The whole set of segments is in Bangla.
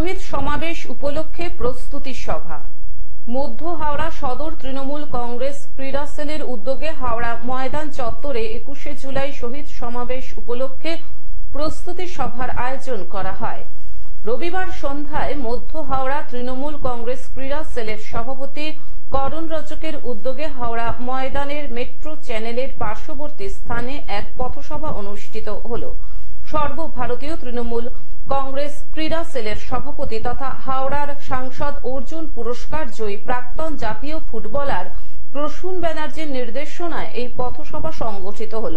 শহীদ সমাবেশ উপলক্ষে প্রস্তুতি সভা। মধ্য হাওড়া সদর তৃণমূল কংগ্রেস ক্রীড়া সেলের উদ্যোগে হাওড়া ময়দান চত্বরে 21শে জুলাই শহীদ সমাবেশ উপলক্ষে প্রস্তুতি সভার আয়োজন করা হয়। রবিবার সন্ধ্যায় মধ্য হাওড়া তৃণমূল কংগ্রেস ক্রীড়া সেলের সভাপতি করণ রজকের উদ্যোগে হাওড়া ময়দানের মেট্রো চ্যানেলের পার্শ্ববর্তী স্থানে এক পথসভা অনুষ্ঠিত হল। সর্বভারতীয় তৃণমূল কংগ্রেস ক্রীড়া সেলের সভাপতি তথা হাওড়ার সাংসদ অর্জুন পুরস্কার জয়ী প্রাক্তন জাতীয় ফুটবলার প্রসূন ব্যানার্জির নির্দেশনায় এই পথসভা সংগঠিত হল।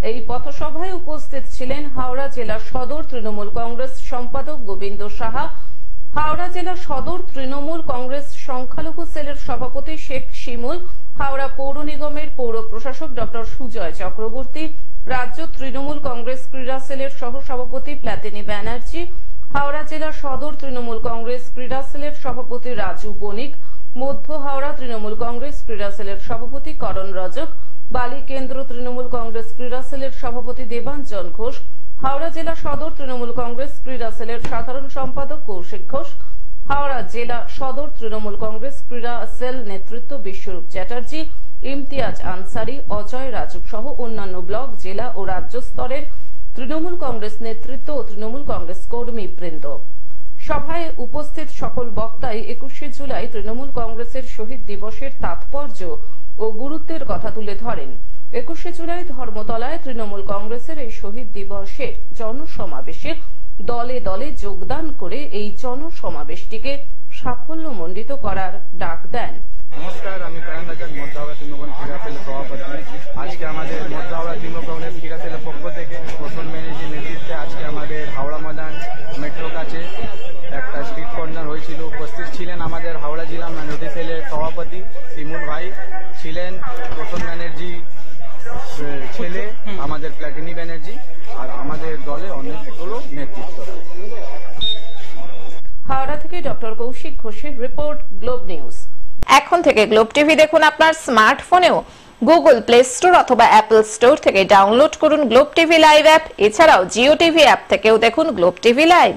এই পথসভায় উপস্থিত ছিলেন হাওড়া জেলা সদর তৃণমূল কংগ্রেস সম্পাদক গোবিন্দ সাহা, হাওড়া জেলা সদর তৃণমূল কংগ্রেস সংখ্যালঘু সেলের সভাপতি শেখ শিমুল, হাওড়া পৌর নিগমের পৌর প্রশাসক ডক্টর সুজয় চক্রবর্তী, রাজ্য তৃণমূল কংগ্রেস ক্রীড়া সেলের সহ সভাপতি প্লাতিনী ব্যানার্জি, হাওড়া জেলা সদর তৃণমূল কংগ্রেস ক্রীড়া সেলের সভাপতি রাজু বণিক, মধ্য হাওড়া তৃণমূল কংগ্রেস ক্রীড়া সেলের সভাপতি করণ রজক, বালি কেন্দ্র তৃণমূল কংগ্রেস ক্রীড়া সেলের সভাপতি দেবাঞ্জন ঘোষ, হাওড়া জেলা সদর তৃণমূল কংগ্রেস ক্রীড়া সেলের সাধারণ সম্পাদক কৌশিক ঘোষ, হাওড়া জেলা সদর তৃণমূল কংগ্রেস ক্রীড়া সেল নেতৃত্ব বিশ্বরূপ চ্যাটার্জি, ইমতিয়াজ আনসারি, অজয় রাজুক সহ অন্যান্য ব্লক, জেলা ও রাজ্য স্তরের তৃণমূল কংগ্রেস নেতৃত্ব ও তৃণমূল কংগ্রেস কর্মীবৃন্দ। সভায় উপস্থিত সকল বক্তাই 21শে জুলাই তৃণমূল কংগ্রেসের শহীদ দিবসের তাৎপর্য ও গুরুত্বের কথা তুলে ধরেন। 21শে জুলাই ধর্মতলায় তৃণমূল কংগ্রেসের এই শহীদ দিবসের জনসমাবেশে দলে দলে যোগদান করে এই জনসমাবেশটিকে সাফল্যমণ্ডিত করার ডাক দেন। নমস্কার, আমি করণ রজক, মধ্য হাওড়া তৃণমূল ক্রীড়া সেলের সভাপতি। আজকে আমাদের মধ্য হাওড়া তৃণমূল কংগ্রেস ক্রীড়া সেলের পক্ষ থেকে প্রসূন ব্যানার্জির নেতৃত্বে আজকে আমাদের হাওড়া ময়দান মেট্রো কাছে একটা স্ট্রিট কর্নার হয়েছিল। উপস্থিত ছিলেন আমাদের হাওড়া জেলা মাইনরিটি সেলের সভাপতি শিমুল ভাই, ছিলেন প্রসূন ব্যানার্জি ছেলে আমাদের প্লাতিনী ব্যানার্জি, আর আমাদের দলে অনেকগুলো নেতৃত্ব। হাওড়া থেকে ডক্টর কৌশিক ঘোষের রিপোর্ট, গ্লোব নিউজ। এখন থেকে গ্লোব টিভি দেখুন আপনার স্মার্টফোনেও। গুগল প্লে স্টোর অথবা অ্যাপল স্টোর থেকে ডাউনলোড করুন গ্লোব টিভি লাইভ অ্যাপ। এছাড়াও জিও টিভি অ্যাপ থেকেও দেখুন গ্লোব টিভি লাইভ।